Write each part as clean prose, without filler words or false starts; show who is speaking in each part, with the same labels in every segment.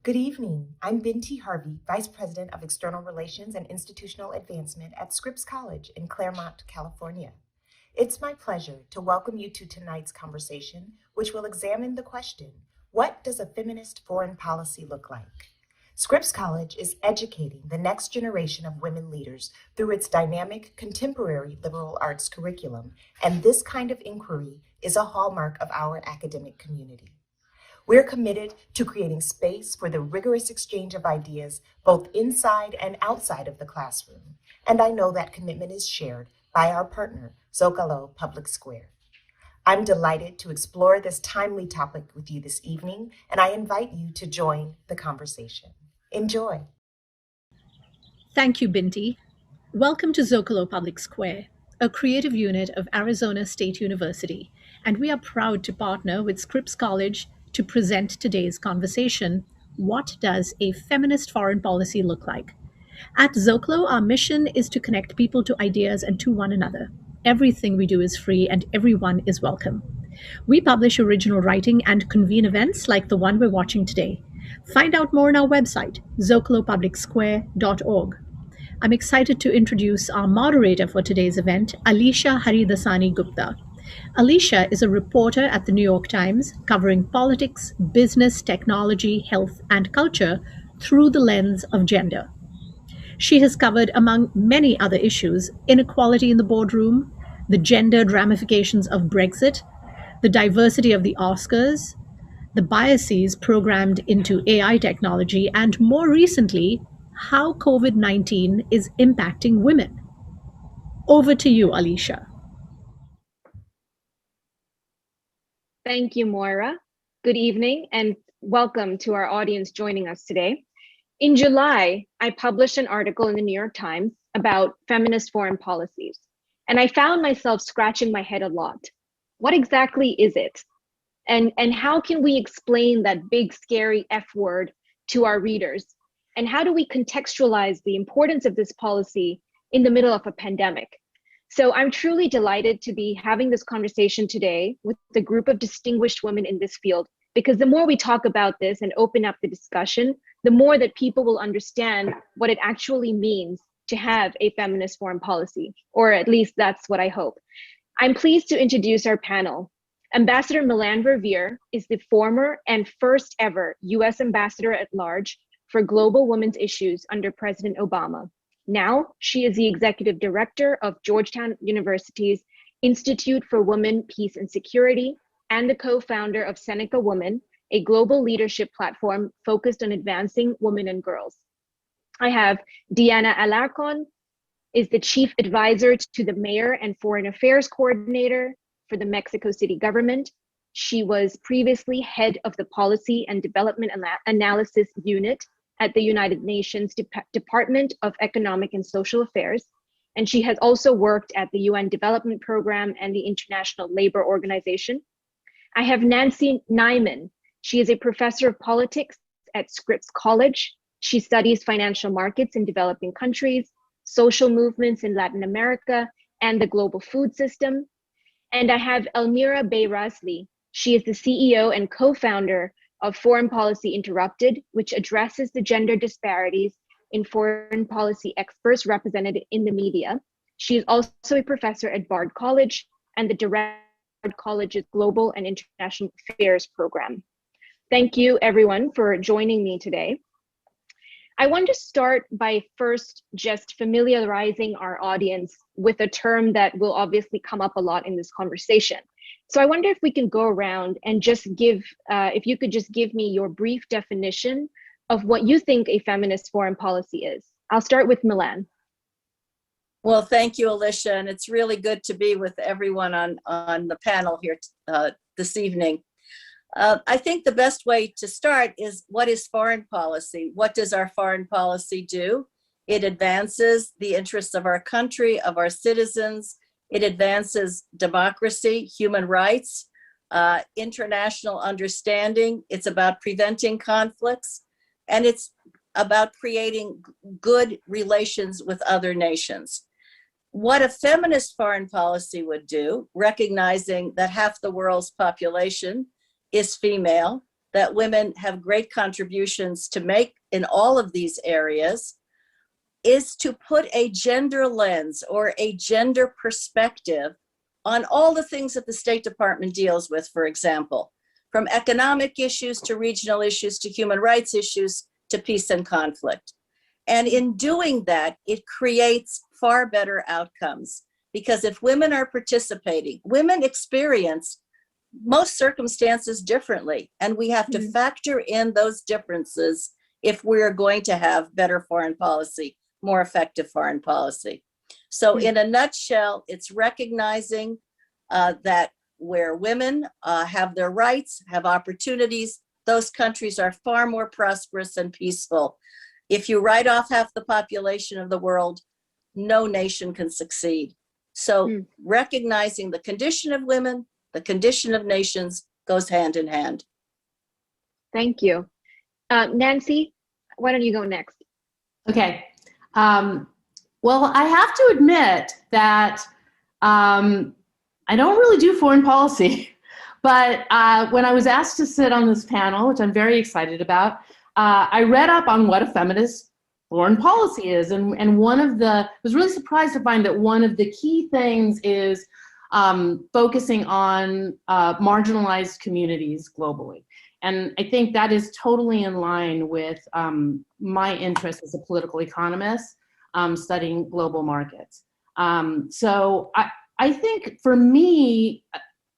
Speaker 1: Good evening. I'm Binti Harvey, Vice President of External Relations and Institutional Advancement at Scripps College in Claremont, California. It's my pleasure to welcome you to tonight's conversation, which will examine the question, what does a feminist foreign policy look like? Scripps College is educating the next generation of women leaders through its dynamic contemporary liberal arts curriculum, and this kind of inquiry is a hallmark of our academic community. We're committed to creating space for the rigorous exchange of ideas both inside and outside of the classroom, and I know that commitment is shared by our partner, Zócalo Public Square. I'm delighted to explore this timely topic with you this evening, and I invite you to join the conversation. Enjoy.
Speaker 2: Thank you, Binti. Welcome to Zócalo Public Square, a creative unit of Arizona State University, and we are proud to partner with Scripps College to present today's conversation, What Does a Feminist Foreign Policy Look Like? At Zócalo, our mission is to connect people to ideas and to one another. Everything we do is free and everyone is welcome. We publish original writing and convene events like the one we're watching today. Find out more on our website, zocalopublicsquare.org. I'm excited to introduce our moderator for today's event, Alisha Haridasani Gupta. Alicia is a reporter at the New York Times covering politics, business, technology, health, and culture through the lens of gender. She has covered, among many other issues, inequality in the boardroom, the gendered ramifications of Brexit, the diversity of the Oscars, the biases programmed into AI technology, and more recently, how COVID-19 is impacting women. Over to you, Alicia.
Speaker 3: Thank you, Moira. Good evening and welcome to our audience joining us today. In July, I published an article in the New York Times about feminist foreign policies, and I found myself scratching my head a lot. What exactly is it? And how can we explain that big, scary F word to our readers? And how do we contextualize the importance of this policy in the middle of a pandemic? So I'm truly delighted to be having this conversation today with a group of distinguished women in this field, because the more we talk about this and open up the discussion, the more that people will understand what it actually means to have a feminist foreign policy, or at least that's what I hope. I'm pleased to introduce our panel. Ambassador Melanne Verveer is the former and first ever US Ambassador at Large for Global Women's Issues under President Obama. Now, she is the Executive Director of Georgetown University's Institute for Women, Peace and Security, and the co-founder of Seneca Women, a global leadership platform focused on advancing women and girls. I have Diana Alarcon, is the Chief Advisor to the Mayor and Foreign Affairs Coordinator for the Mexico City government. She was previously head of the Policy and Development Analysis Unit at the United Nations Department of Economic and Social Affairs. And she has also worked at the UN Development Program and the International Labor Organization. I have Nancy Nyman. She is a professor of politics at Scripps College. She studies financial markets in developing countries, social movements in Latin America, and the global food system. And I have Elmira Bey-Razli. She is the CEO and co-founder of Foreign Policy Interrupted, which addresses the gender disparities in foreign policy experts represented in the media. She is also a professor at Bard College and the director of Bard College's Global and International Affairs program. Thank you, everyone, for joining me today. I want to start by first just familiarizing our audience with a term that will obviously come up a lot in this conversation. So I wonder if we can go around and just give, if you could just give me your brief definition of what you think a feminist foreign policy is. I'll start with Melanne.
Speaker 4: Well, thank you, Alicia, and it's really good to be with everyone on the panel here this evening. I think the best way to start is, what is foreign policy? What does our foreign policy do? It advances the interests of our country, of our citizens. It advances democracy, human rights, international understanding. It's about preventing conflicts, and it's about creating good relations with other nations. What a feminist foreign policy would do, recognizing that half the world's population is female, that women have great contributions to make in all of these areas is to put a gender lens or a gender perspective on all the things that the State Department deals with, for example, from economic issues to regional issues to human rights issues to peace and conflict. And in doing that, it creates far better outcomes, because if women are participating, women experience most circumstances differently, and we have to factor in those differences if we're going to have better foreign policy, more effective foreign policy. So in a nutshell, it's recognizing that where women have their rights, have opportunities, those countries are far more prosperous and peaceful. If you write off half the population of the world, no nation can succeed. So recognizing the condition of women, the condition of nations goes hand in hand.
Speaker 3: Thank you. Nancy, why don't you go next?
Speaker 5: Okay. Well, I have to admit that I don't really do foreign policy, but when I was asked to sit on this panel, which I'm very excited about, I read up on what a feminist foreign policy is, and I was really surprised to find that one of the key things is focusing on marginalized communities globally. And I think that is totally in line with my interest as a political economist, studying global markets. So I think for me,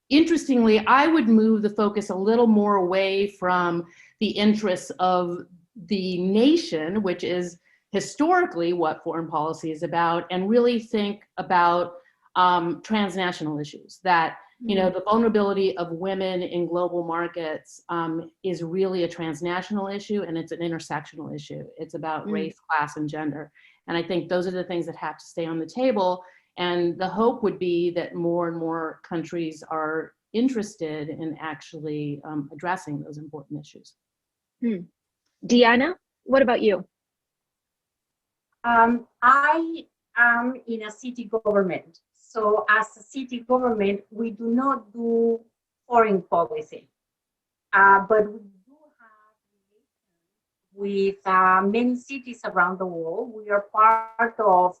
Speaker 5: interestingly, I would move the focus a little more away from the interests of the nation, which is historically what foreign policy is about, and really think about transnational issues, that the vulnerability of women in global markets is really a transnational issue, and it's an intersectional issue. It's about race, class, and gender. And I think those are the things that have to stay on the table. And the hope would be that more and more countries are interested in actually addressing those important issues.
Speaker 3: Diana, what about you?
Speaker 6: I am in a city government. So as a city government, we do not do foreign policy, but we do have relations with many cities around the world. We are part of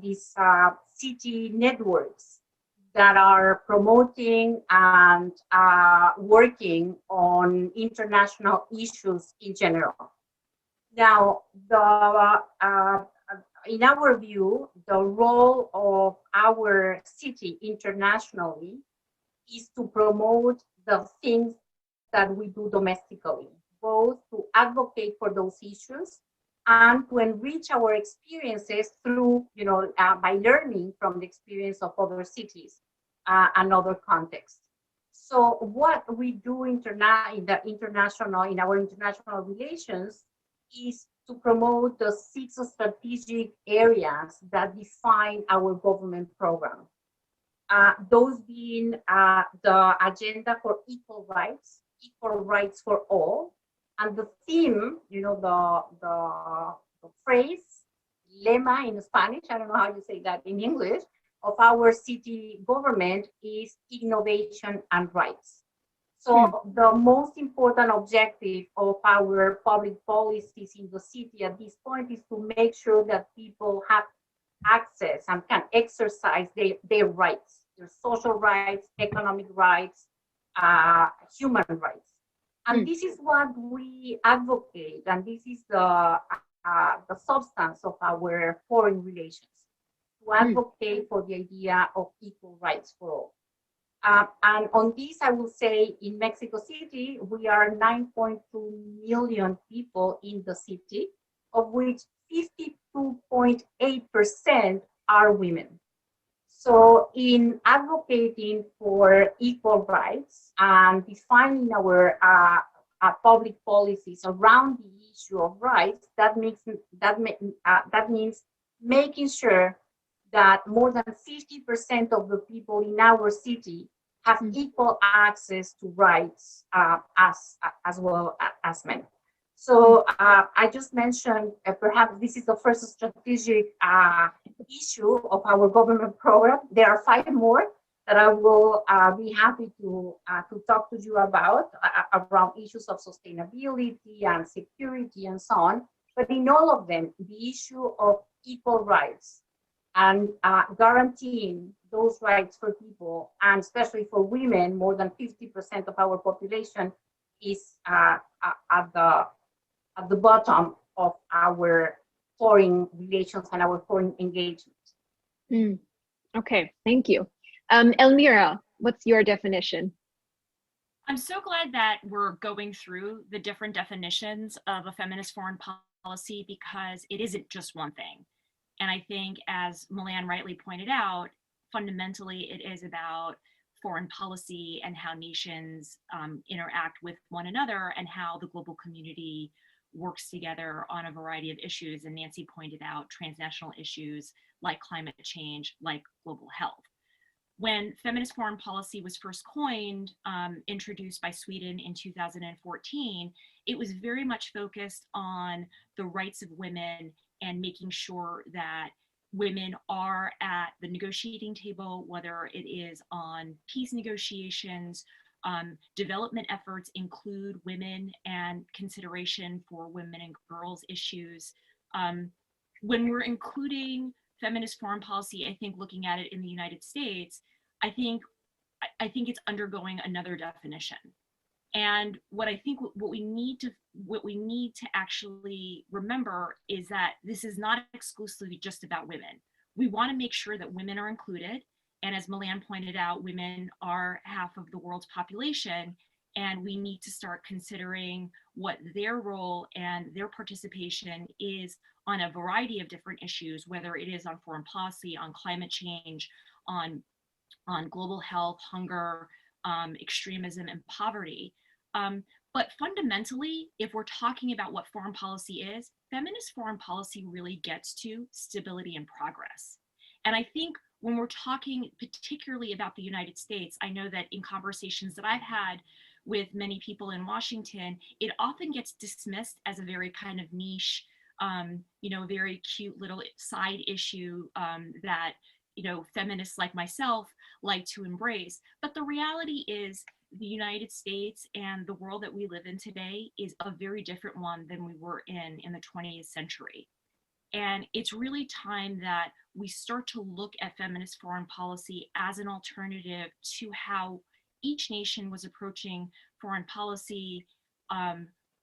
Speaker 6: these city networks that are promoting and working on international issues in general. Now, in our view, the role of our city internationally is to promote the things that we do domestically, both to advocate for those issues and to enrich our experiences through, by learning from the experience of other cities and other contexts. So what we do in our international relations is to promote the 6 strategic areas that define our government program. Those being the agenda for equal rights for all, and the theme, the phrase, lema in Spanish, I don't know how you say that in English, of our city government is innovation and rights. So the most important objective of our public policies in the city at this point is to make sure that people have access and can exercise their rights, their social rights, economic rights, human rights. And this is what we advocate, and this is the substance of our foreign relations, to advocate for the idea of equal rights for all. And on this, I will say in Mexico City, we are 9.2 million people in the city, of which 52.8% are women. So in advocating for equal rights and defining our public policies around the issue of rights, that means making sure that more than 50% of the people in our city have equal access to rights as well as men. So I just mentioned perhaps this is the first strategic issue of our government program. There are 5 more, that I will be happy to talk to you about around issues of sustainability and security and so on. But in all of them, the issue of equal rights and guaranteeing those rights for people, and especially for women, more than 50% of our population, is at the bottom of our foreign relations and our foreign engagement.
Speaker 3: Okay, thank you. Elmira, what's your definition?
Speaker 7: I'm so glad that we're going through the different definitions of a feminist foreign policy, because it isn't just one thing. And I think, as Milan rightly pointed out, fundamentally it is about foreign policy and how nations interact with one another and how the global community works together on a variety of issues. And Nancy pointed out transnational issues like climate change, like global health. When feminist foreign policy was first coined, introduced by Sweden in 2014, it was very much focused on the rights of women and making sure that women are at the negotiating table, whether it is on peace negotiations. Development efforts include women and consideration for women and girls issues. When we're including feminist foreign policy, I think looking at it in the United States, I think it's undergoing another definition. And what I think what we need to actually remember is that this is not exclusively just about women. We want to make sure that women are included. And as Milan pointed out, women are half of the world's population, and we need to start considering what their role and their participation is on a variety of different issues, whether it is on foreign policy, on climate change, on global health, hunger, extremism, and poverty. But fundamentally, if we're talking about what foreign policy is, feminist foreign policy really gets to stability and progress. And I think when we're talking particularly about the United States, I know that in conversations that I've had with many people in Washington, it often gets dismissed as a very kind of niche, very cute little side issue that, feminists like myself like to embrace. But the reality is the United States and the world that we live in today is a very different one than we were in the 20th century. And it's really time that we start to look at feminist foreign policy as an alternative to how each nation was approaching foreign policy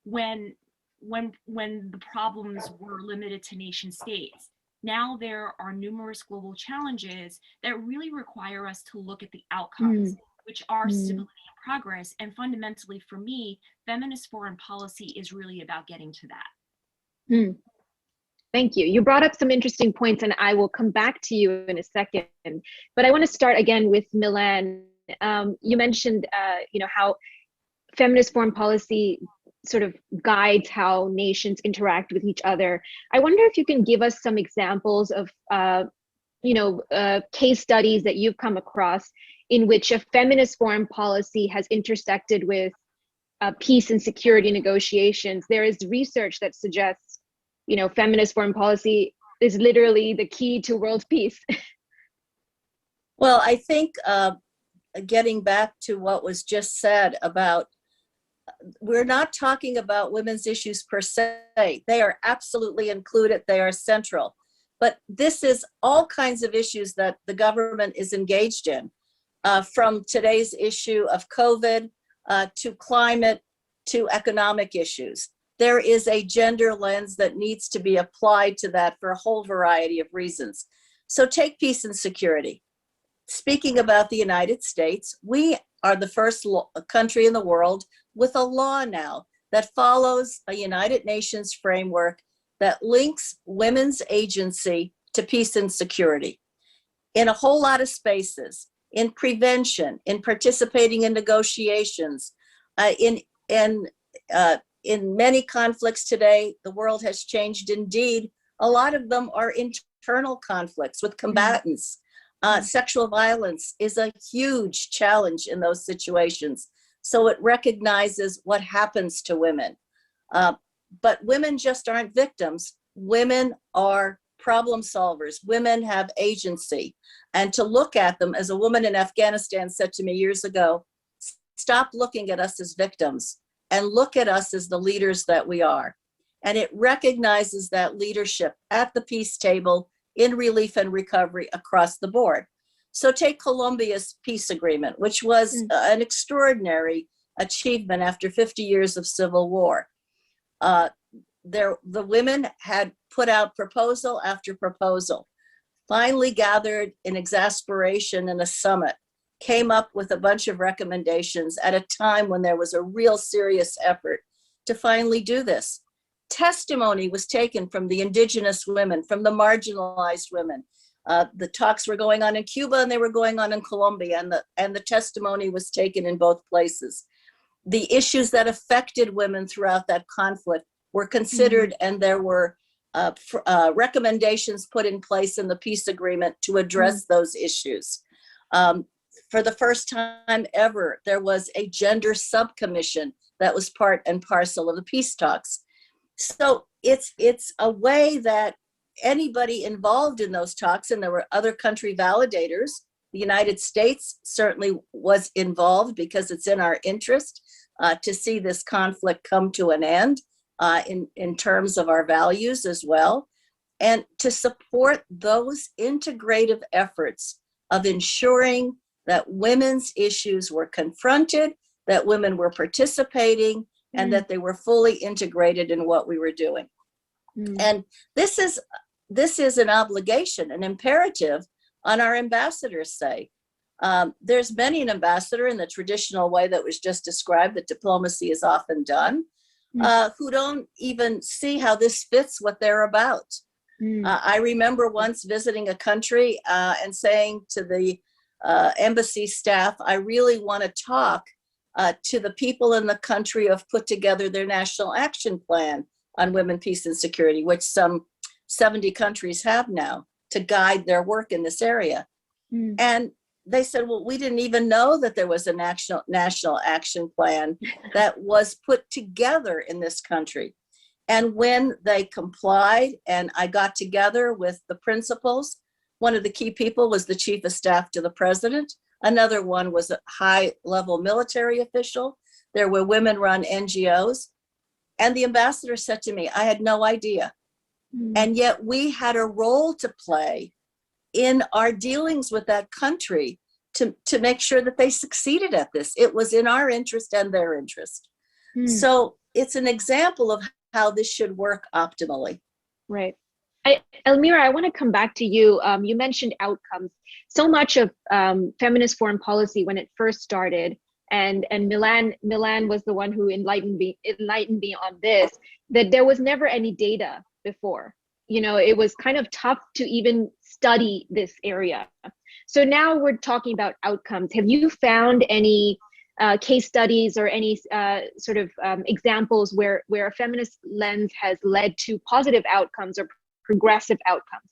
Speaker 7: when the problems were limited to nation states. Now there are numerous global challenges that really require us to look at the outcomes, which are stability and progress. And fundamentally, for me, feminist foreign policy is really about getting to that.
Speaker 3: Thank you. You brought up some interesting points, and I will come back to you in a second. But I want to start again with Milan. You mentioned, how feminist foreign policy sort of guides how nations interact with each other. I wonder if you can give us some examples of, case studies that you've come across in which a feminist foreign policy has intersected with peace and security negotiations. There is research that suggests, feminist foreign policy is literally the key to world peace.
Speaker 4: Well, I think getting back to what was just said about, we're not talking about women's issues per se. They are absolutely included. They are central. But this is all kinds of issues that the government is engaged in, from today's issue of COVID to climate to economic issues. There is a gender lens that needs to be applied to that for a whole variety of reasons. So take peace and security. Speaking about the United States, we are the first country in the world with a law now that follows a United Nations framework that links women's agency to peace and security in a whole lot of spaces, in prevention, in participating in negotiations, in many conflicts today. The world has changed indeed. A lot of them are internal conflicts with combatants. Sexual violence is a huge challenge in those situations. So it recognizes what happens to women. But women just aren't victims. Women are problem solvers. Women have agency. And to look at them, as a woman in Afghanistan said to me years ago, stop looking at us as victims and look at us as the leaders that we are. And it recognizes that leadership at the peace table, in relief and recovery across the board. So take Colombia's peace agreement, which was an extraordinary achievement after 50 years of civil war. The women had put out proposal after proposal, finally gathered in exasperation in a summit, came up with a bunch of recommendations at a time when there was a real serious effort to finally do this. Testimony was taken from the indigenous women, from the marginalized women. The talks were going on in Cuba and they were going on in Colombia, and the testimony was taken in both places. The issues that affected women throughout that conflict were considered, and there were recommendations put in place in the peace agreement to address those issues. For the first time ever, there was a gender subcommission that was part and parcel of the peace talks. So it's a way that anybody involved in those talks, and there were other country validators. The United States certainly was involved because it's in our interest to see this conflict come to an end in terms of our values as well, and to support those integrative efforts of ensuring that women's issues were confronted, that women were participating, and that they were fully integrated in what we were doing. And this is an obligation, an imperative on our ambassadors, say. There's many an ambassador in the traditional way that was just described, that diplomacy is often done, who don't even see how this fits what they're about. I remember once visiting a country and saying to the embassy staff, I really want to talk to the people in the country who have put together their national action plan on women, peace, and security, which some 70 countries have now to guide their work in this area. And they said, well, we didn't even know that there was a national action plan that was put together in this country. And when they complied, and I got together with the principals, one of the key people was the chief of staff to the president. Another one was a high-level military official. There were women-run NGOs. And the ambassador said to me, I had no idea. And yet we had a role to play in our dealings with that country to make sure that they succeeded at this. It was in our interest and their interest. So it's an example of how this should work optimally.
Speaker 3: Right. Elmira, I want to come back to you. You mentioned outcomes. So much of feminist foreign policy when it first started, and Milan was the one who enlightened me on this, that there was never any data before. You know, it was kind of tough to even study this area. So now we're talking about outcomes. Have you found any case studies or any sort of examples where a feminist lens has led to positive outcomes or progressive outcomes?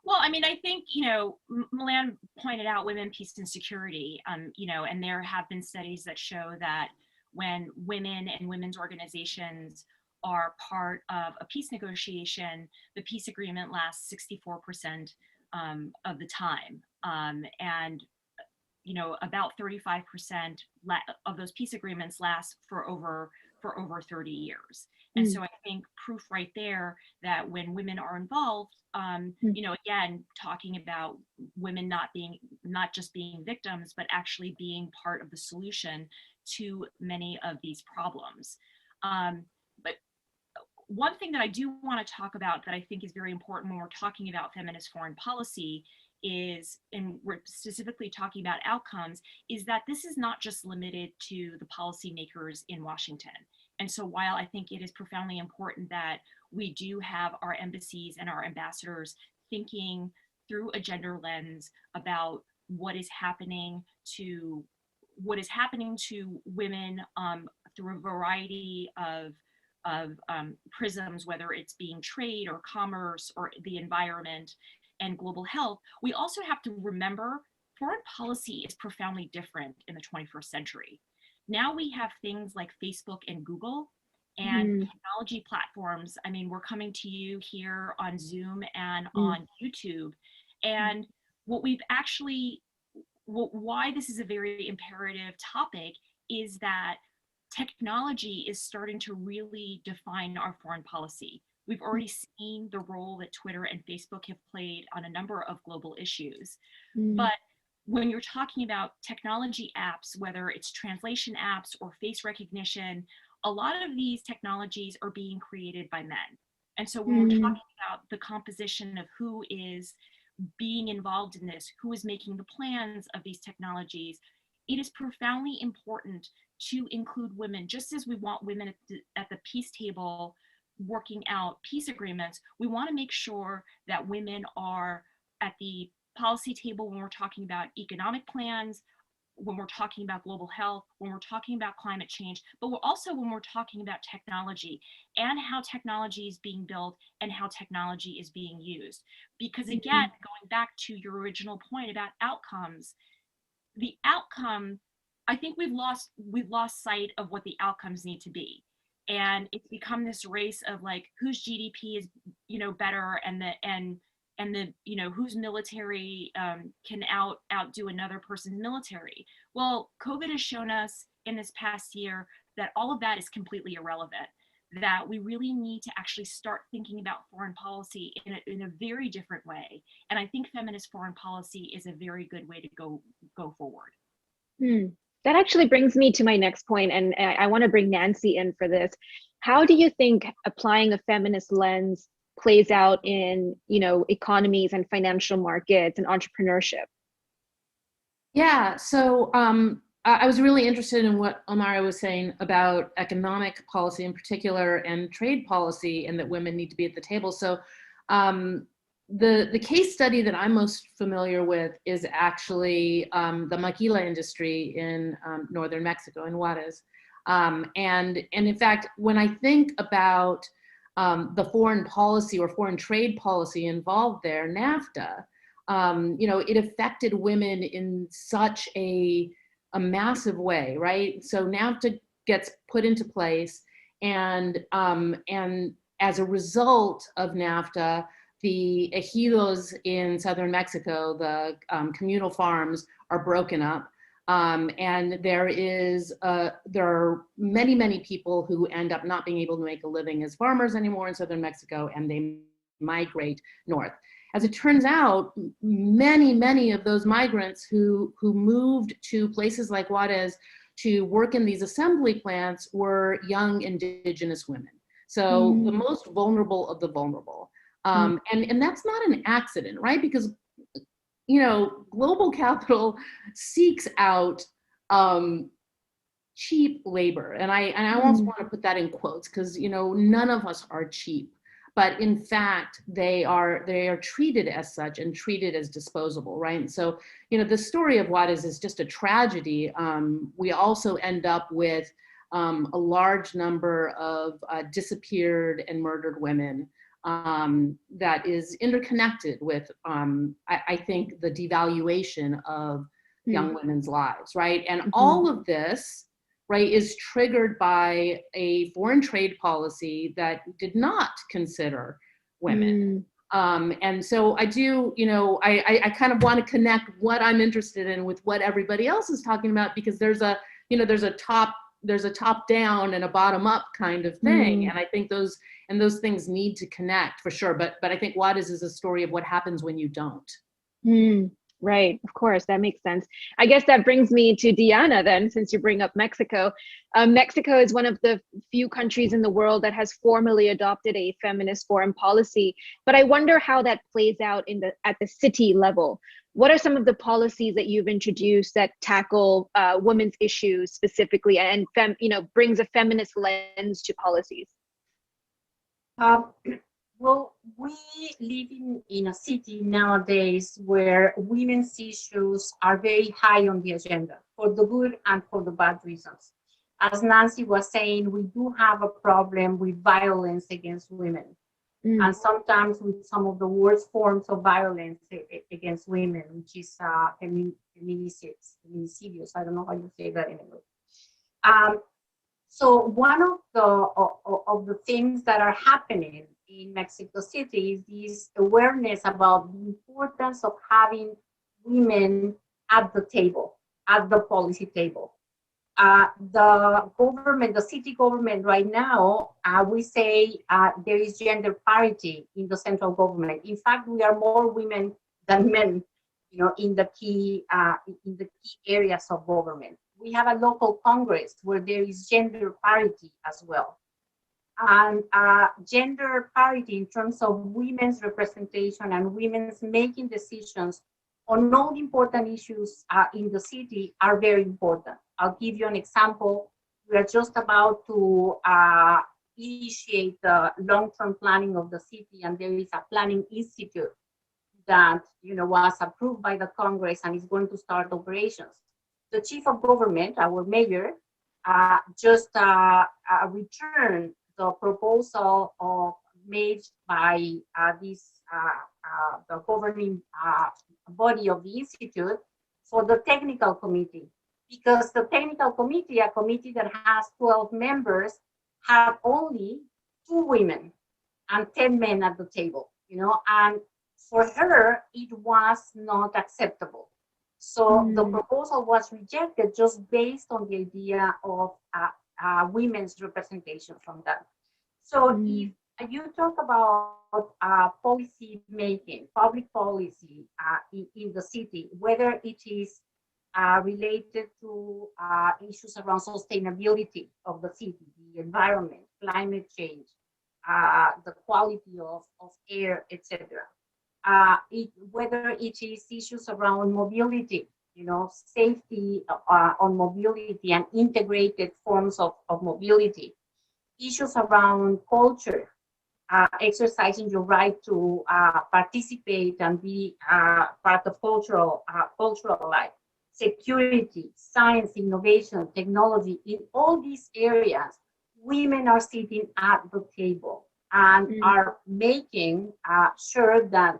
Speaker 7: Well, I mean, I think, you know, Milan pointed out women, peace, and security, you know, and there have been studies that show that when women and women's organizations are part of a peace negotiation, the peace agreement lasts 64% of the time. And, you know, about 35% of those peace agreements last for over 30 years. And so I think proof right there that when women are involved, you know, again, talking about women not just being victims, but actually being part of the solution to many of these problems. But one thing that I do want to talk about that I think is very important when we're talking about feminist foreign policy is, and we're specifically talking about outcomes, is that this is not just limited to the policymakers in Washington. And so while I think it is profoundly important that we do have our embassies and our ambassadors thinking through a gender lens about what is happening to women through a variety of prisms, whether it's being trade or commerce or the environment and global health, we also have to remember foreign policy is profoundly different in the 21st century. Now we have things like Facebook and Google, And technology platforms, I mean, we're coming to you here on Zoom and on YouTube. And what we've actually, why this is a very imperative topic is that technology is starting to really define our foreign policy. We've already seen the role that Twitter and Facebook have played on a number of global issues. But when you're talking about technology apps, whether it's translation apps or face recognition, a lot of these technologies are being created by men. And so when we're talking about the composition of who is being involved in this, who is making the plans of these technologies, it is profoundly important to include women, just as we want women at the peace table working out peace agreements. We want to make sure that women are at the policy table when we're talking about economic plans, when we're talking about global health, when we're talking about climate change, but we're also when we're talking about technology and how technology is being built and how technology is being used. Because again, going back to your original point about outcomes, the outcome, I think we've lost sight of what the outcomes need to be. And it's become this race of like whose GDP is, better, and the whose military can outdo another person's military. Well, COVID has shown us in this past year that all of that is completely irrelevant, that we really need to actually start thinking about foreign policy in a very different way. And I think feminist foreign policy is a very good way to go forward.
Speaker 3: That actually brings me to my next point, and I want to bring Nancy in for this. How do you think applying a feminist lens plays out in, economies and financial markets and entrepreneurship?
Speaker 5: Yeah, so I was really interested in what Omara was saying about economic policy in particular and trade policy, and that women need to be at the table. So the case study that I'm most familiar with is actually the maquila industry in northern Mexico, in Juarez. And in fact, when I think about the foreign policy or foreign trade policy involved there, NAFTA, it affected women in such a massive way, right? So NAFTA gets put into place, and as a result of NAFTA, the ejidos in southern Mexico, the communal farms, are broken up. And there are many people who end up not being able to make a living as farmers anymore in southern Mexico, and they migrate north. As it turns out, many of those migrants who moved to places like Juarez to work in these assembly plants were young indigenous women. So the most vulnerable of the vulnerable. And that's not an accident, right? Because global capital seeks out cheap labor, and I almost want to put that in quotes, because none of us are cheap, but in fact they are treated as such and treated as disposable, right? And so the story of Juarez is just a tragedy. We also end up with a large number of disappeared and murdered women. That is interconnected with, I think, the devaluation of young women's lives, right? And all of this, right, is triggered by a foreign trade policy that did not consider women. And so I do, I kind of want to connect what I'm interested in with what everybody else is talking about, because there's a top down and a bottom up kind of thing. And I think those things need to connect for sure. But I think Juarez is a story of what happens when you don't.
Speaker 3: Right, of course, that makes sense. I guess that brings me to Diana then, since you bring up Mexico. Mexico is one of the few countries in the world that has formally adopted a feminist foreign policy. But I wonder how that plays out at the city level. What are some of the policies that you've introduced that tackle women's issues specifically, and brings a feminist lens to policies?
Speaker 6: Well, we live in a city nowadays where women's issues are very high on the agenda, for the good and for the bad reasons. As Nancy was saying, we do have a problem with violence against women, and sometimes with some of the worst forms of violence against women, which is feminicidios. I don't know how you say that in English. So one of the things that are happening in Mexico City is this awareness about the importance of having women at the table, at the policy table. The government, the city government right now, we say there is gender parity in the central government. In fact, we are more women than men, in the key areas of government. We have a local congress where there is gender parity as well. And gender parity in terms of women's representation and women's making decisions on all important issues in the city are very important. I'll give you an example. We are just about to initiate the long-term planning of the city, and there is a planning institute that was approved by the Congress and is going to start operations. The chief of government, our mayor, just returned the proposal made by the governing body of the institute for the technical committee, because the technical committee, a committee that has 12 members, had only 2 women and 10 men at the table, and for her, it was not acceptable. So the proposal was rejected just based on the idea of women's representation from that. So if you talk about policy making, public policy in the city, whether it is related to issues around sustainability of the city, the environment, climate change, the quality of air, etc. Whether it is issues around mobility, safety on mobility and integrated forms of mobility, issues around culture, exercising your right to participate and be part of cultural life, security, science, innovation, technology. In all these areas, women are sitting at the table and are making sure that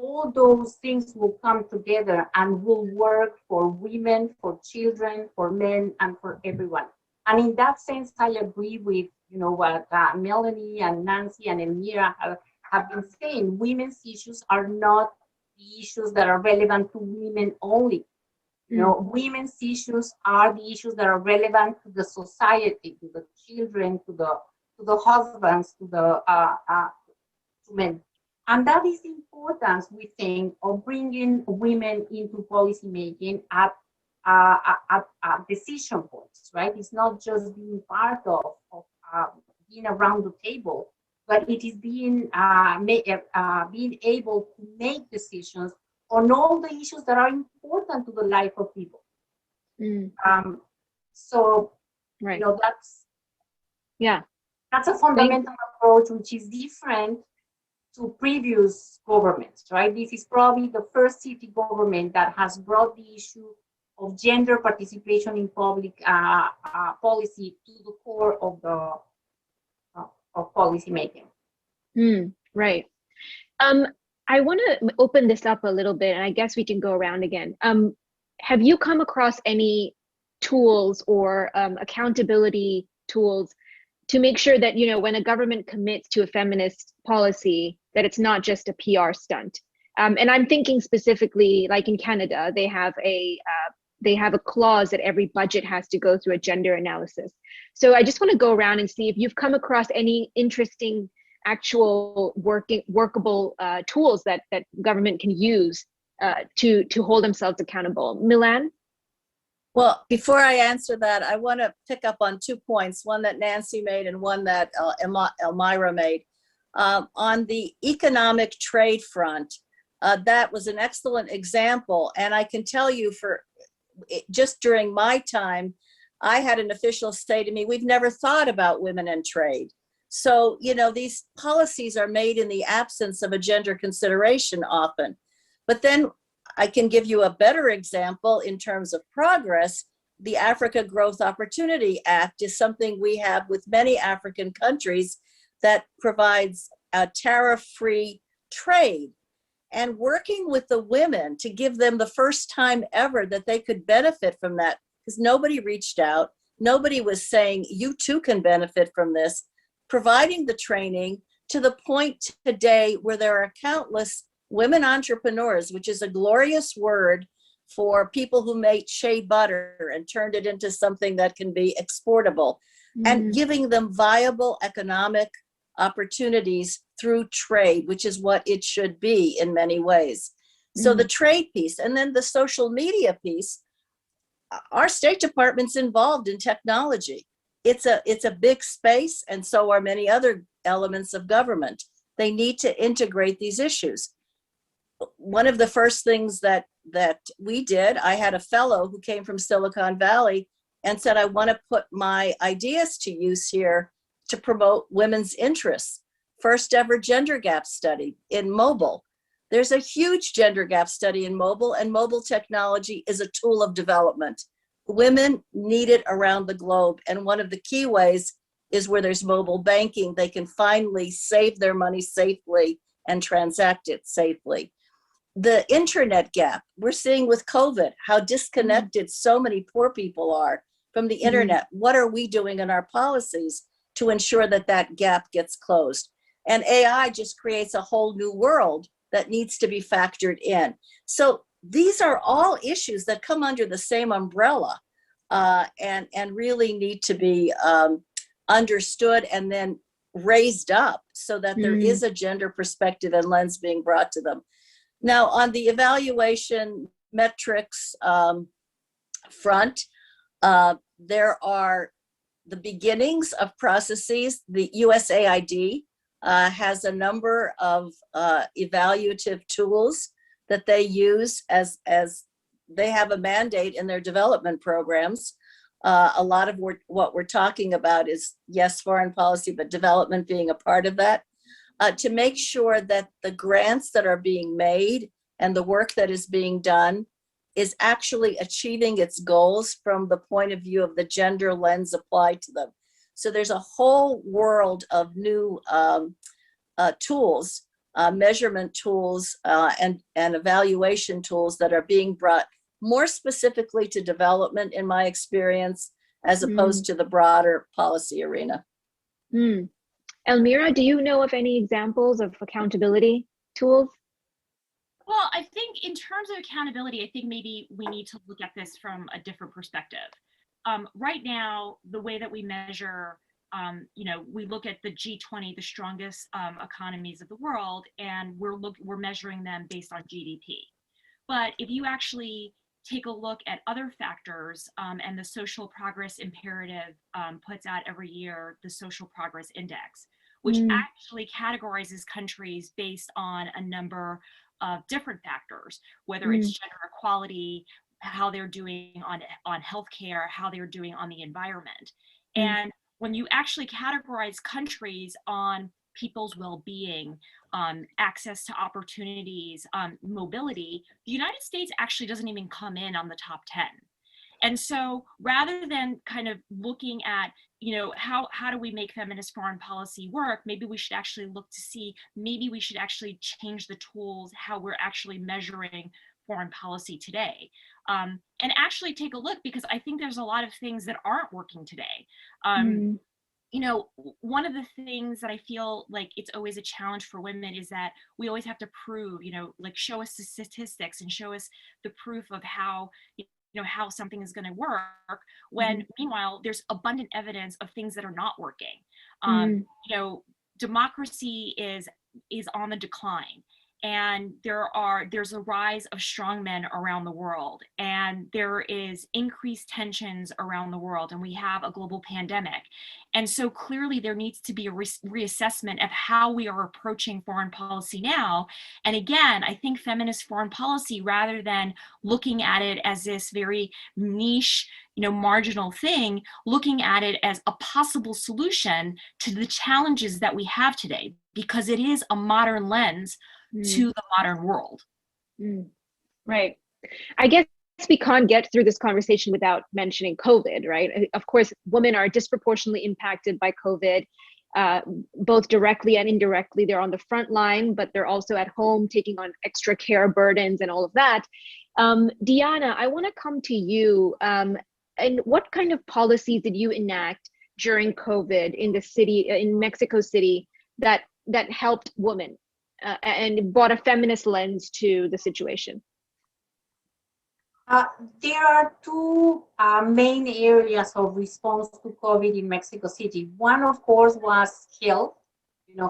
Speaker 6: all those things will come together and will work for women, for children, for men, and for everyone. And in that sense, I agree with what Melanie and Nancy and Elmira have been saying. Women's issues are not the issues that are relevant to women only. Women's issues are the issues that are relevant to the society, to the children, to the husbands, to men. And that is the importance, we think, of bringing women into policymaking at decision points, right? It's not just being part of being around the table, but it is being able to make decisions on all the issues that are important to the life of people. So,
Speaker 3: right.
Speaker 6: That's a fundamental approach, which is different to previous governments, right? This is probably the first city government that has brought the issue of gender participation in public policy to the core of policy making.
Speaker 3: Right. I want to open this up a little bit, and I guess we can go around again. Have you come across any tools or accountability tools to make sure that, when a government commits to a feminist policy, that it's not just a PR stunt? And I'm thinking specifically, like in Canada, they have a clause that every budget has to go through a gender analysis. So I just want to go around and see if you've come across any interesting, actual workable tools that government can use to hold themselves accountable. Milan?
Speaker 4: Well, before I answer that, I want to pick up on 2 points, one that Nancy made and one that Elmira made. On the economic trade front, that was an excellent example. And I can tell you, just during my time, I had an official say to me, we've never thought about women in trade. So, these policies are made in the absence of a gender consideration often. But then I can give you a better example in terms of progress. The Africa Growth Opportunity Act is something we have with many African countries that provides a tariff-free trade. And working with the women to give them the first time ever that they could benefit from that, because nobody reached out. Nobody was saying, you too can benefit from this, providing the training to the point today where there are countless women entrepreneurs, which is a glorious word for people who made shea butter and turned it into something that can be exportable, and giving them viable economic opportunities through trade, which is what it should be in many ways. So the trade piece, and then the social media piece, our State Department's involved in technology. It's a big space, and so are many other elements of government. They need to integrate these issues. One of the first things that we did, I had a fellow who came from Silicon Valley and said, I want to put my ideas to use here to promote women's interests. First ever gender gap study in mobile. There's a huge gender gap study in mobile, and mobile technology is a tool of development. Women need it around the globe, and one of the key ways is where there's mobile banking, they can finally save their money safely and transact it safely. The internet gap, we're seeing with COVID, how disconnected so many poor people are from the internet. What are we doing in our policies to ensure that that gap gets closed? And AI just creates a whole new world that needs to be factored in. So these are all issues that come under the same umbrella and really need to be understood and then raised up so that there is a gender perspective and lens being brought to them. Now, on the evaluation metrics front, there are the beginnings of processes. The USAID has a number of evaluative tools that they use as they have a mandate in their development programs. A lot of what we're talking about is, yes, foreign policy, but development being a part of that, to make sure that the grants that are being made and the work that is being done is actually achieving its goals from the point of view of the gender lens applied to them. So there's a whole world of new tools, measurement tools, and evaluation tools that are being brought more specifically to development, in my experience, as opposed to the broader policy arena.
Speaker 3: Elmira, do you know of any examples of accountability tools?
Speaker 7: Well, I think in terms of accountability, I think maybe we need to look at this from a different perspective. Right now, the way that we measure, we look at the G20, the strongest economies of the world, and we're measuring them based on GDP. But if you actually take a look at other factors, and the Social Progress Imperative puts out every year the Social Progress Index, which actually categorizes countries based on a number of different factors, whether it's gender equality, how they're doing on healthcare, how they're doing on the environment. And when you actually categorize countries on people's well-being, access to opportunities, mobility, the United States actually doesn't even come in on the top 10. And so rather than kind of looking at, how do we make feminist foreign policy work, maybe we should actually look to see, maybe we should actually change the tools, how we're actually measuring foreign policy today. And actually take a look, because I think there's a lot of things that aren't working today. One of the things that I feel like it's always a challenge for women is that we always have to prove, show us the statistics and show us the proof of how, how something is going to work, when meanwhile there's abundant evidence of things that are not working. Democracy is on the decline, and there's a rise of strong men around the world, and there is increased tensions around the world, and we have a global pandemic. And so clearly there needs to be a reassessment of how we are approaching foreign policy now. And again, I think feminist foreign policy, rather than looking at it as this very niche, marginal thing, looking at it as a possible solution to the challenges that we have today, because it is a modern lens to the modern world.
Speaker 3: Right. I guess we can't get through this conversation without mentioning COVID, right? Of course, women are disproportionately impacted by COVID, both directly and indirectly. They're on the front line, but they're also at home taking on extra care burdens and all of that. Diana, I want to come to you. and what kind of policies did you enact during COVID in the city, in Mexico City, that helped women and brought a feminist lens to the situation?
Speaker 6: There are two main areas of response to COVID in Mexico City. One, of course, was health,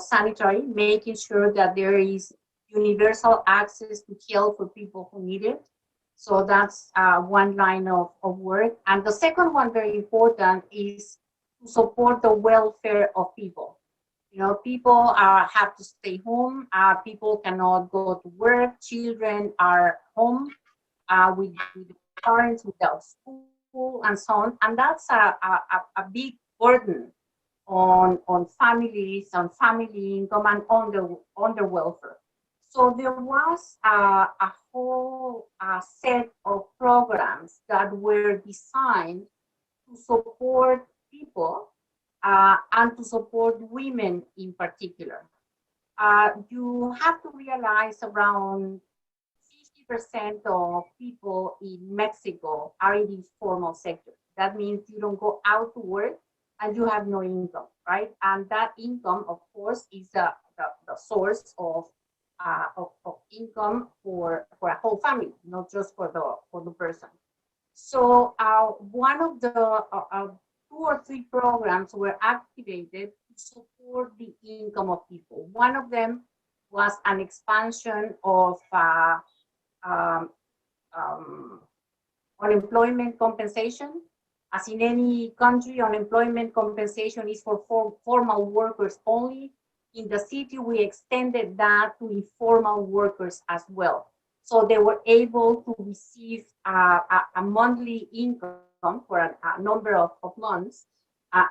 Speaker 6: sanitary, making sure that there is universal access to health for people who need it. So that's one line of work. And the second one, very important, is to support the welfare of people. People have to stay home. People cannot go to work. Children are home with parents without school and so on. And that's a big burden on families, on family income, and on their welfare. So there was a whole set of programs that were designed to support people and to support women in particular. You have to realize around 50% of people in Mexico are in the informal sector. That means you don't go out to work and you have no income, right? And that income, of course, is the source of income for a whole family, not just for the person. So one of the 2 or 3 programs were activated to support the income of people. One of them was an expansion of unemployment compensation. As in any country, unemployment compensation is for formal workers only. In the city, we extended that to informal workers as well. So they were able to receive a monthly income for a number of months,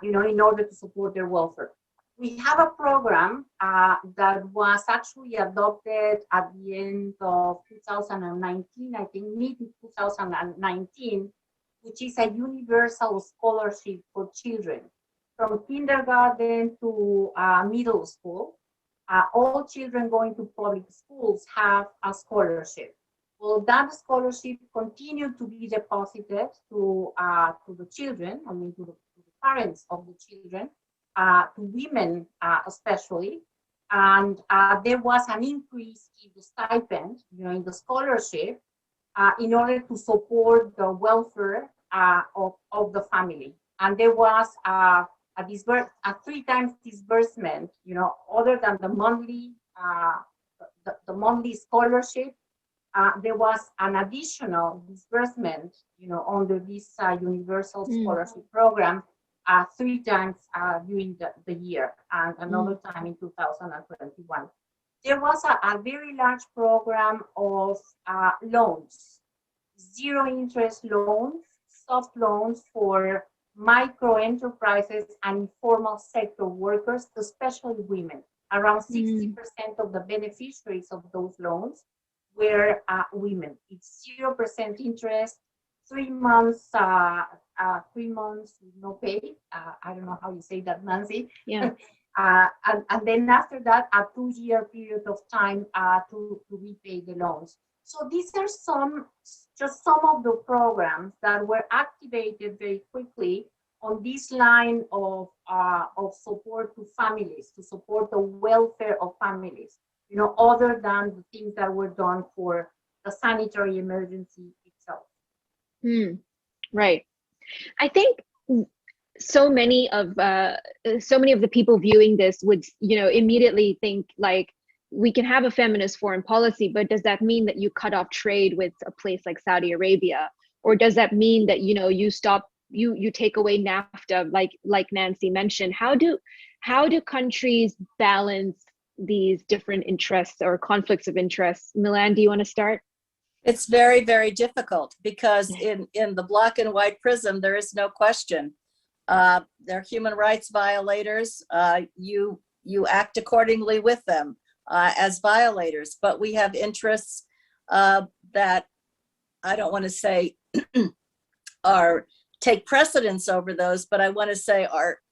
Speaker 6: in order to support their welfare. We have a program that was actually adopted at the end of 2019, I think mid-2019, which is a universal scholarship for children. From kindergarten to middle school, all children going to public schools have a scholarship. Well, that scholarship continued to be deposited to the children, to the parents of the children, to women especially, and there was an increase in the stipend, in the scholarship, in order to support the welfare of the family. And there was a 3 times disbursement, other than the monthly scholarship. There was an additional disbursement, under this universal scholarship program, 3 times during the year, and another time in 2021. There was a very large program of loans, 0 interest loans, soft loans for micro enterprises and informal sector workers, especially women. Around 60% of the beneficiaries of those loans were women. It's 0% interest, 3 months, 3 months with no pay. I don't know how you say that, Nancy.
Speaker 3: Yeah.
Speaker 6: And then after that, a 2-year period of time to repay the loans. So these are just some of the programs that were activated very quickly on this line of support to families, to support the welfare of families, other than the things that were done for the sanitary emergency itself.
Speaker 3: Right. I think so many of the people viewing this would, immediately think like, we can have a feminist foreign policy, but does that mean that you cut off trade with a place like Saudi Arabia? Or does that mean that, you stop, you take away NAFTA, like Nancy mentioned? How do countries balance these different interests or conflicts of interest? Milan, do you want to start?
Speaker 4: It's very, very difficult because in the black and white prism, there is no question. They're human rights violators. You act accordingly with them as violators, but we have interests that I don't want to say take precedence over those, but I want to say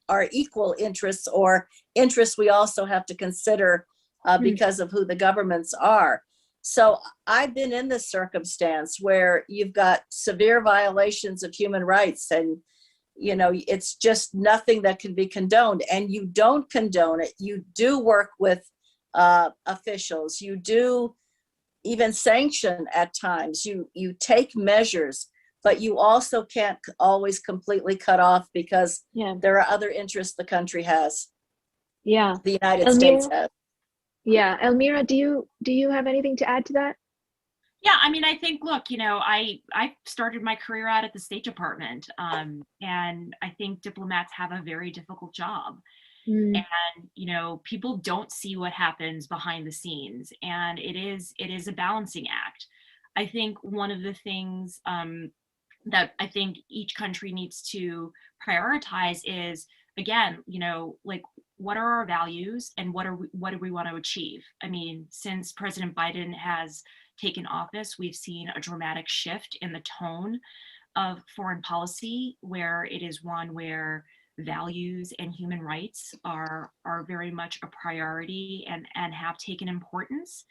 Speaker 4: are equal interests, or interests we also have to consider because of who the governments are. So I've been in this circumstance where you've got severe violations of human rights, and it's just nothing that can be condoned, and you don't condone it. You do work with officials. You do even sanction at times. You take measures, but you also can't always completely cut off, because there are other interests the country has.
Speaker 3: Yeah.
Speaker 4: The United States has.
Speaker 3: Yeah. Elmira, do you have anything to add to that?
Speaker 7: Yeah, I mean, I think, look, I started my career out at the State Department, and I think diplomats have a very difficult job. And people don't see what happens behind the scenes, and it is a balancing act. I think one of the things that I think each country needs to prioritize is, again, like, what are our values and what do we want to achieve? I mean, since President Biden has taken office, we've seen a dramatic shift in the tone of foreign policy, where it is one where values and human rights are very much a priority and have taken importance.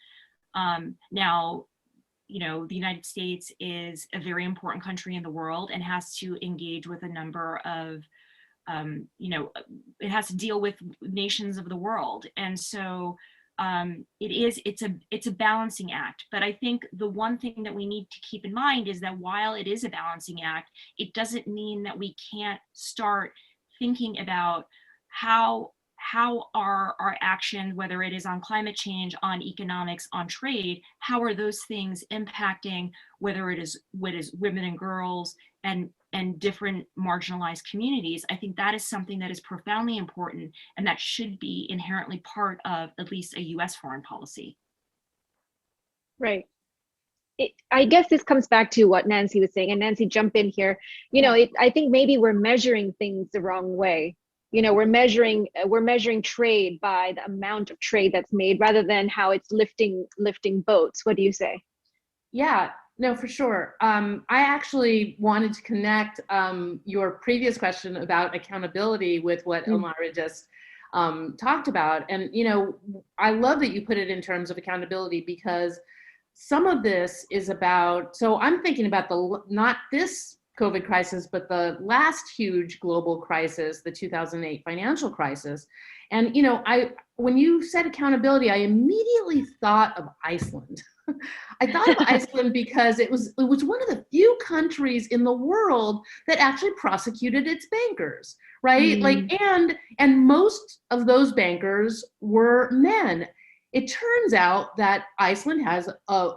Speaker 7: Now, the United States is a very important country in the world and has to engage with a number of it has to deal with nations of the world. And so it's a balancing act. But I think the one thing that we need to keep in mind is that while it is a balancing act, it doesn't mean that we can't start thinking about how are our actions, whether it is on climate change, on economics, on trade, how are those things impacting whether it is women and girls and different marginalized communities. I think that is something that is profoundly important, and that should be inherently part of at least a US foreign policy.
Speaker 3: Right. I guess this comes back to what Nancy was saying, and Nancy, jump in here. I think maybe we're measuring things the wrong way. We're measuring trade by the amount of trade that's made rather than how it's lifting boats. What do you say?
Speaker 5: Yeah, no, for sure. I actually wanted to connect your previous question about accountability with what Elmira just talked about. And, I love that you put it in terms of accountability, because some of this is about, so I'm thinking about not this COVID crisis, but the last huge global crisis, the 2008 financial crisis. And, when you said accountability, I immediately thought of Iceland. I thought of Iceland because it was one of the few countries in the world that actually prosecuted its bankers, right? And most of those bankers were men. It turns out that Iceland has a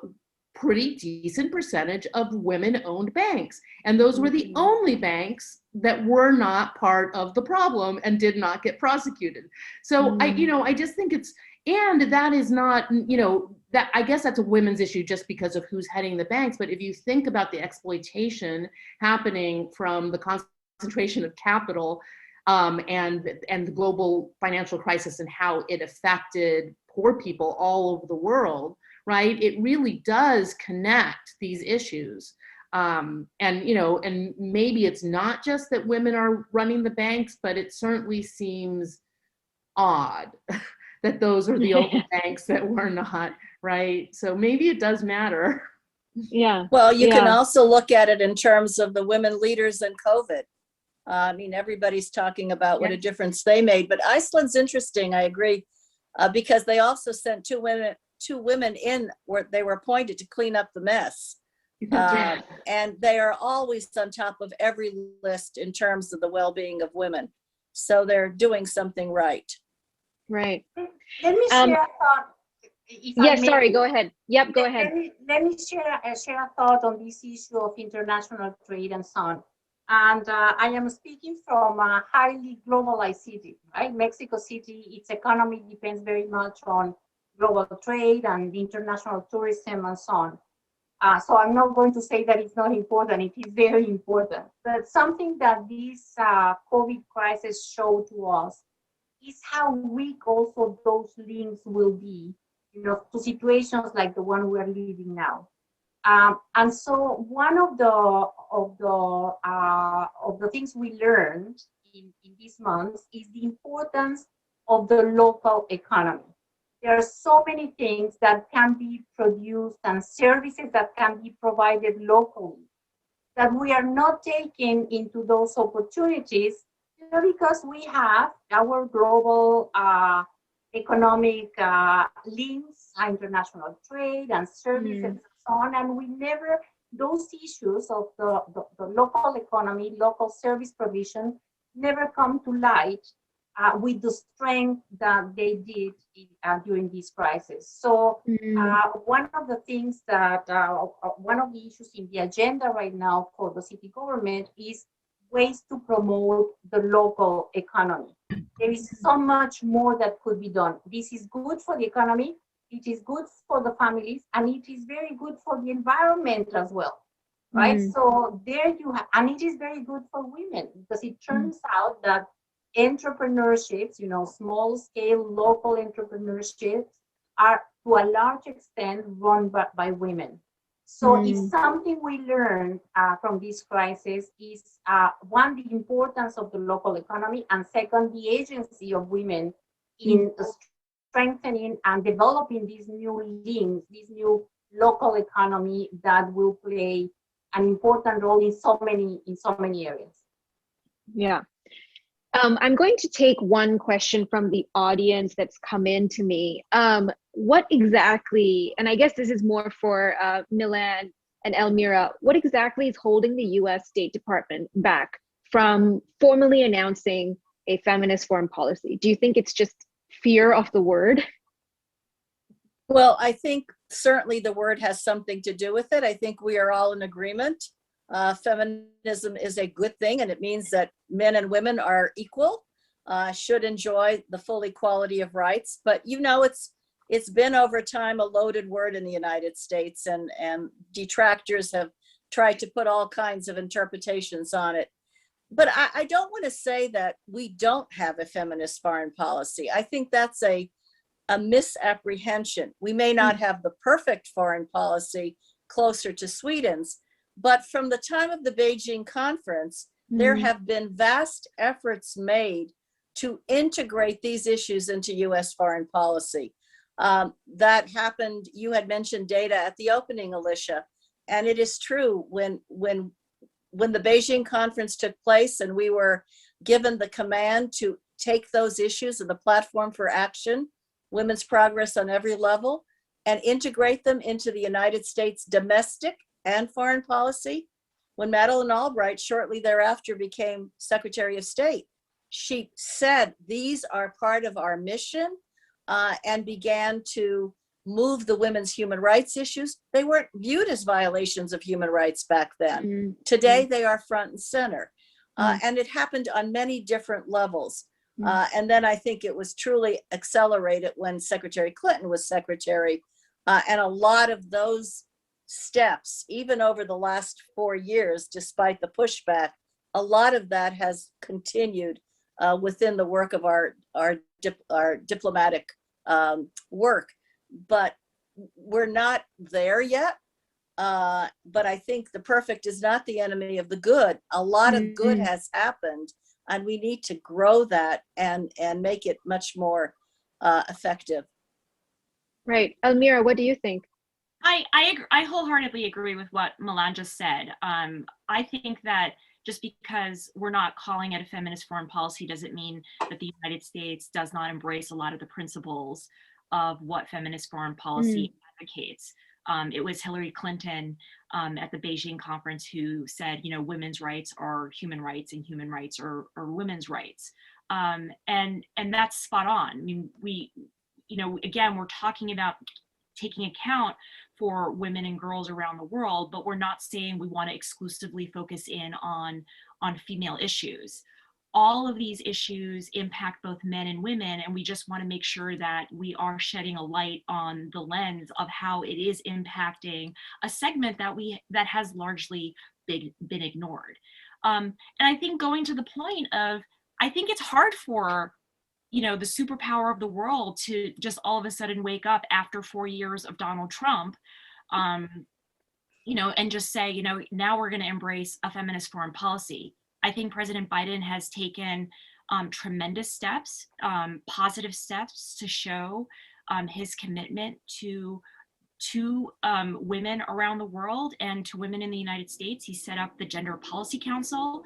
Speaker 5: pretty decent percentage of women-owned banks, and those were the only banks that were not part of the problem and did not get prosecuted. So I just think and that is not, that I guess that's a women's issue just because of who's heading the banks. But if you think about the exploitation happening from the concentration of capital and the global financial crisis and how it affected poor people all over the world, right? It really does connect these issues. And maybe it's not just that women are running the banks, but it certainly seems odd that those are the only banks that were not, right? So maybe it does matter.
Speaker 3: Yeah.
Speaker 4: Well, you can also look at it in terms of the women leaders in COVID. I mean, everybody's talking about what a difference they made, but Iceland's interesting, I agree, because they also sent two women in where they were appointed to clean up the mess. And they are always on top of every list in terms of the well-being of women. So they're doing something right.
Speaker 3: Right.
Speaker 6: Let me share a thought.
Speaker 3: Yes, sorry, go ahead. Yep, go ahead.
Speaker 6: Let me share a thought on this issue of international trade and so on. And I am speaking from a highly globalized city, right? Mexico City, its economy depends very much on global trade and international tourism and so on. So I'm not going to say that it's not important. It is very important. But something that this COVID crisis showed to us is how weak also those links will be, to situations like the one we're living now. And so one of the things we learned in these months is the importance of the local economy. There are so many things that can be produced and services that can be provided locally that we are not taking into those opportunities, because we have our global economic links, international trade and services and so on, and we never, those issues of the local economy, local service provision never come to light with the strength that they did during this crisis. So one of the things that, one of the issues in the agenda right now for the city government is ways to promote the local economy. There is so much more that could be done. This is good for the economy, it is good for the families, and it is very good for the environment as well, right? So there you have, and it is very good for women, because it turns out that entrepreneurships, small scale local entrepreneurships are to a large extent run by women. So it's something we learned from this crisis is one, the importance of the local economy, and second, the agency of women in strengthening and developing these new links, this new local economy that will play an important role in so many areas.
Speaker 3: Yeah. I'm going to take one question from the audience that's come in to me. What exactly, and I guess this is more for Milan and Elmira, what exactly is holding the US State Department back from formally announcing a feminist foreign policy? Do you think it's just fear of the word?
Speaker 4: Well, I think certainly the word has something to do with it. I think we are all in agreement. Feminism is a good thing, and it means that men and women are equal, should enjoy the full equality of rights. But it's been over time a loaded word in the United States, and detractors have tried to put all kinds of interpretations on it. But I don't want to say that we don't have a feminist foreign policy. I think that's a misapprehension. We may not have the perfect foreign policy closer to Sweden's, but from the time of the Beijing conference, there have been vast efforts made to integrate these issues into US foreign policy. That happened, you had mentioned data at the opening, Alicia, and it is true, when the Beijing conference took place and we were given the command to take those issues and the platform for action, women's progress on every level, and integrate them into the United States domestic and foreign policy. When Madeleine Albright shortly thereafter became Secretary of State, she said these are part of our mission, and began to move the women's human rights issues. They weren't viewed as violations of human rights back then. Today they are front and center, and it happened on many different levels. And then I think it was truly accelerated when Secretary Clinton was secretary, and a lot of those steps, even over the last 4 years, despite the pushback, a lot of that has continued within the work of our diplomatic work. But we're not there yet. But I think the perfect is not the enemy of the good. A lot of good has happened, and we need to grow that and make it much more effective.
Speaker 3: Right. Elmira, what do you think?
Speaker 7: I wholeheartedly agree with what Milan just said. I think that just because we're not calling it a feminist foreign policy doesn't mean that the United States does not embrace a lot of the principles of what feminist foreign policy advocates. It was Hillary Clinton at the Beijing conference who said, women's rights are human rights and human rights are women's rights. And that's spot on. I mean, again, we're talking about taking account for women and girls around the world, but we're not saying we want to exclusively focus in on female issues. All of these issues impact both men and women, and we just want to make sure that we are shedding a light on the lens of how it is impacting a segment that has largely been ignored. And I think going to the point of, I think it's hard for the superpower of the world to just all of a sudden wake up after 4 years of Donald Trump, and just say, now we're going to embrace a feminist foreign policy. I think President Biden has taken tremendous steps, positive steps to show his commitment to women around the world and to women in the United States. He set up the Gender Policy Council.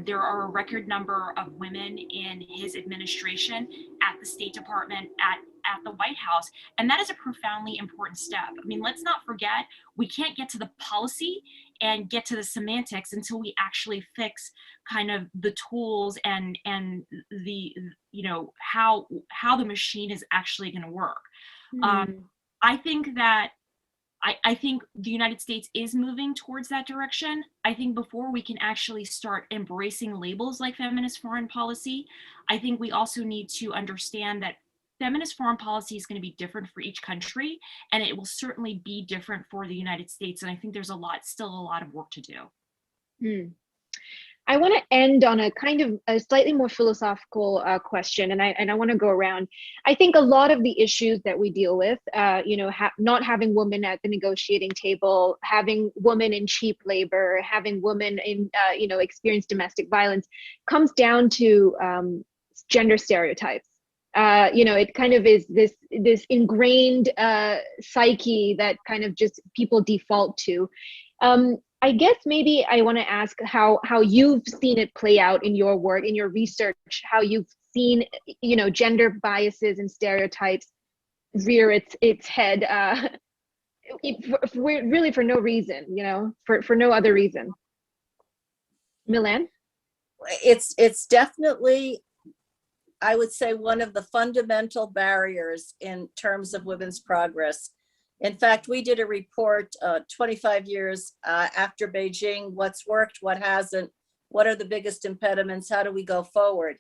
Speaker 7: There are a record number of women in his administration at the State Department, at the White House, and that is a profoundly important step. I mean, let's not forget, we can't get to the policy and get to the semantics until we actually fix kind of the tools and the, you know, how the machine is actually going to work. I think that I think the United States is moving towards that direction. I think before we can actually start embracing labels like feminist foreign policy, I think we also need to understand that feminist foreign policy is going to be different for each country, and it will certainly be different for the United States. And I think there's still a lot of work to do.
Speaker 3: I want to end on a kind of a slightly more philosophical question, and I want to go around. I think a lot of the issues that we deal with, not having women at the negotiating table, having women in cheap labor, having women in, experience domestic violence, comes down to gender stereotypes. It kind of is this ingrained psyche that kind of just people default to. I guess maybe I want to ask how you've seen it play out in your work, in your research, how you've seen, gender biases and stereotypes rear its head, really for no reason, for no other reason. Milan?
Speaker 4: It's definitely, I would say, one of the fundamental barriers in terms of women's progress. In fact, we did a report 25 years after Beijing, what's worked, what hasn't, what are the biggest impediments, how do we go forward?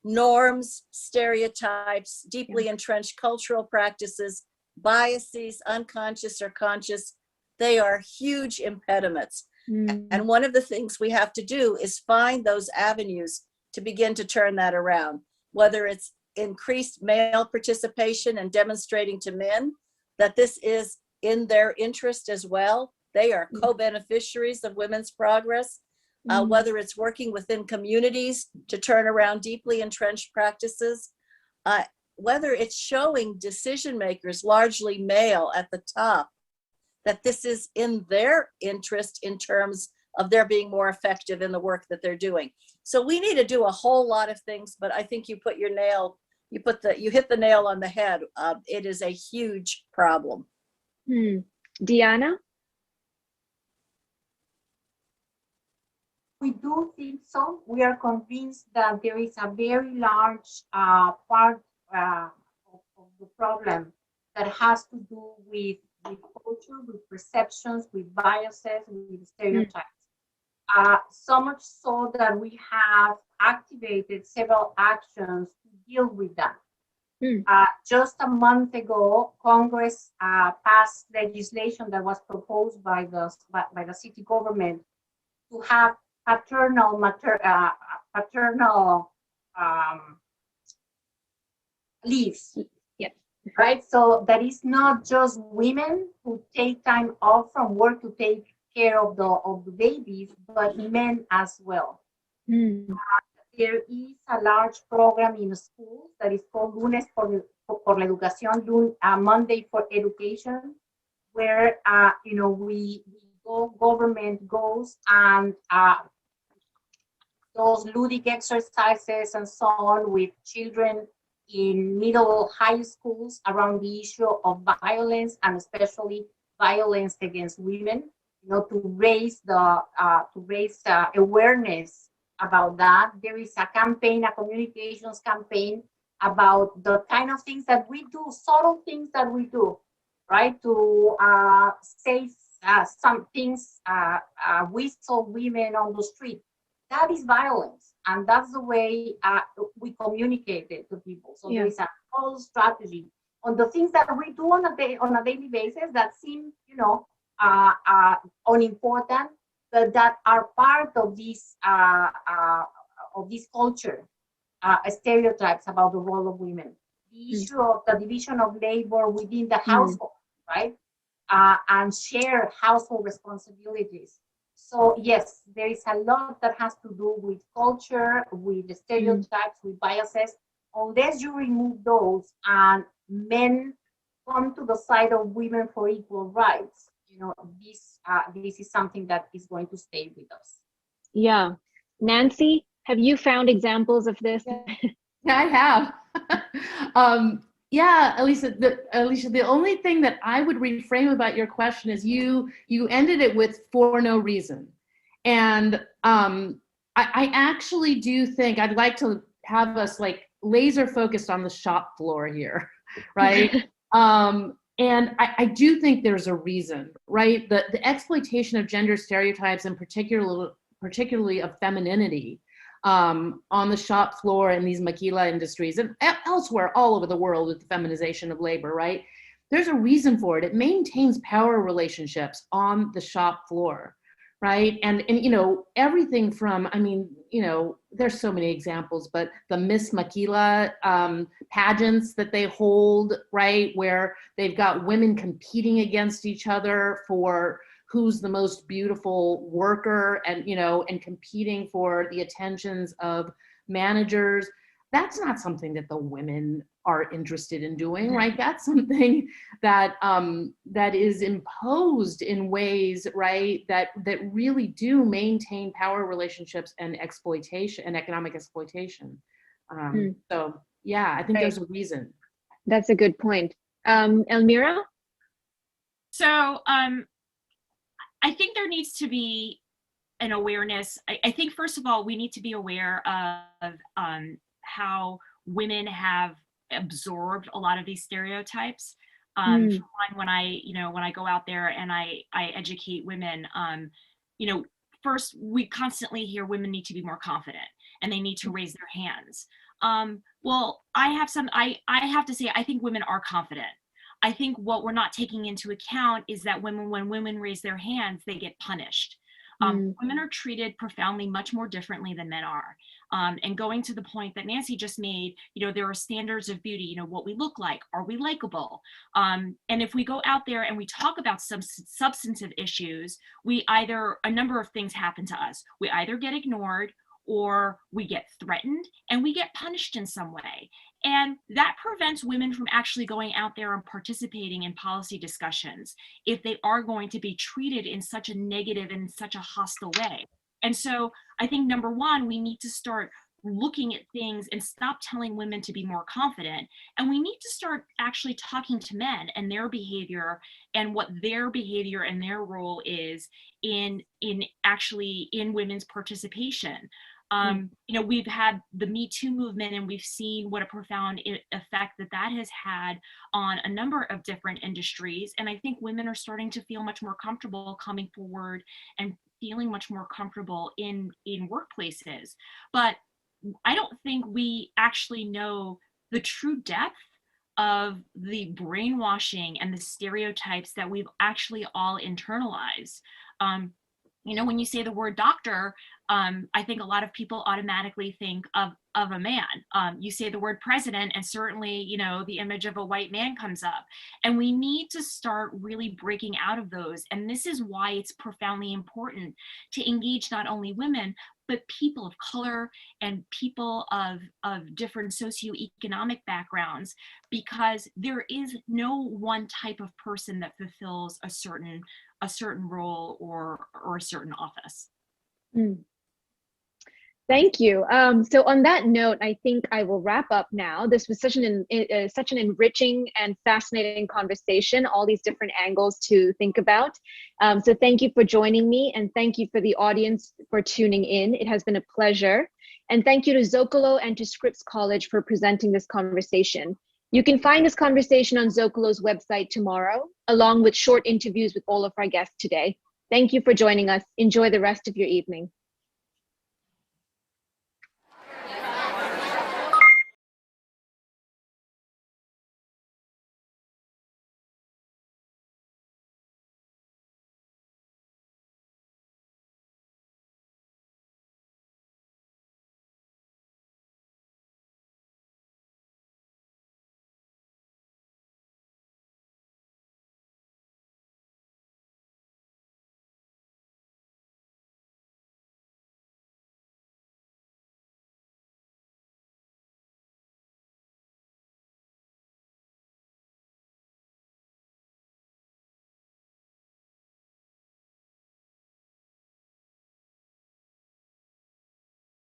Speaker 4: Norms, stereotypes, deeply entrenched cultural practices, biases, unconscious or conscious, they are huge impediments. And one of the things we have to do is find those avenues to begin to turn that around, whether it's increased male participation and demonstrating to men that this is in their interest as well. They are co-beneficiaries of women's progress, whether it's working within communities to turn around deeply entrenched practices, whether it's showing decision makers, largely male at the top, that this is in their interest in terms of their being more effective in the work that they're doing. So we need to do a whole lot of things, but I think you hit the nail on the head. It is a huge problem.
Speaker 3: Diana?
Speaker 6: We do think so. We are convinced that there is a very large part of the problem that has to do with culture, with perceptions, with biases, with stereotypes. So much so that we have activated several actions to deal with that. Just a month ago, Congress passed legislation that was proposed by the city government to have paternal leaves.
Speaker 3: Yes.
Speaker 6: Right? So that is not just women who take time off from work to take care of the babies, but men as well. There is a large program in schools that is called Lunes por la Educación, Monday for Education, where government goes and those ludic exercises and so on with children in middle high schools around the issue of violence, and especially violence against women, to raise awareness about that. There is a campaign, a communications campaign about the kind of things that we do, subtle things that we do, right? To say some things, whistle women on the street. That is violence, and that's the way we communicate it to people. So there is a whole strategy on the things that we do on a daily basis that seem, unimportant, but that are part of this culture, stereotypes about the role of women. The issue of the division of labor within the household, right? And share household responsibilities. So yes, there is a lot that has to do with culture, with the stereotypes, with biases. Unless you remove those and men come to the side of women for equal rights, this is something that is going to stay with us.
Speaker 3: Yeah. Nancy, have you found examples of this?
Speaker 5: Yeah, I have. Yeah, Alicia, the only thing that I would reframe about your question is you ended it with "for no reason," and I actually do think I'd like to have us like laser focused on the shop floor here, right? And I do think there's a reason, right? The exploitation of gender stereotypes and particularly of femininity on the shop floor in these maquila industries and elsewhere all over the world with the feminization of labor, right? There's a reason for it. It maintains power relationships on the shop floor, right? And everything from, there's so many examples, but the Miss Maquila pageants that they hold, right? Where they've got women competing against each other for who's the most beautiful worker and competing for the attentions of managers. That's not something that the women are interested in doing, right? That's something that that is imposed in ways, right, that really do maintain power relationships and exploitation and economic exploitation. So yeah, I think there's a reason.
Speaker 3: That's a good point. Elmira?
Speaker 7: So I think there needs to be an awareness. I think, first of all, we need to be aware of how women have absorbed a lot of these stereotypes. When I go out there and I educate women, first, we constantly hear women need to be more confident and they need to raise their hands. Well, I have to say, I think women are confident. I think what we're not taking into account is that when women raise their hands, they get punished. Women are treated profoundly much more differently than men are. And going to the point that Nancy just made, there are standards of beauty, what we look like, are we likable? And if we go out there and we talk about some substantive issues, a number of things happen to us. We either get ignored or we get threatened and we get punished in some way. And that prevents women from actually going out there and participating in policy discussions if they are going to be treated in such a negative and such a hostile way. And so I think, number one, we need to start looking at things and stop telling women to be more confident. And we need to start actually talking to men and their behavior and what their behavior and their role is in women's participation. We've had the Me Too movement and we've seen what a profound effect that has had on a number of different industries. And I think women are starting to feel much more comfortable coming forward and feeling much more comfortable in workplaces. But I don't think we actually know the true depth of the brainwashing and the stereotypes that we've actually all internalized. When you say the word doctor, I think a lot of people automatically think of a man. You say the word president and certainly, the image of a white man comes up. And we need to start really breaking out of those. And this is why it's profoundly important to engage not only women, but people of color and people of different socioeconomic backgrounds, because there is no one type of person that fulfills a certain role or a certain office.
Speaker 3: Thank you. So on that note, I think I will wrap up now. This was such an enriching and fascinating conversation, all these different angles to think about. So thank you for joining me, and thank you for the audience for tuning in. It has been a pleasure. And thank you to Zócalo and to Scripps College for presenting this conversation. You can find this conversation on Zócalo's website tomorrow, along with short interviews with all of our guests today. Thank you for joining us. Enjoy the rest of your evening.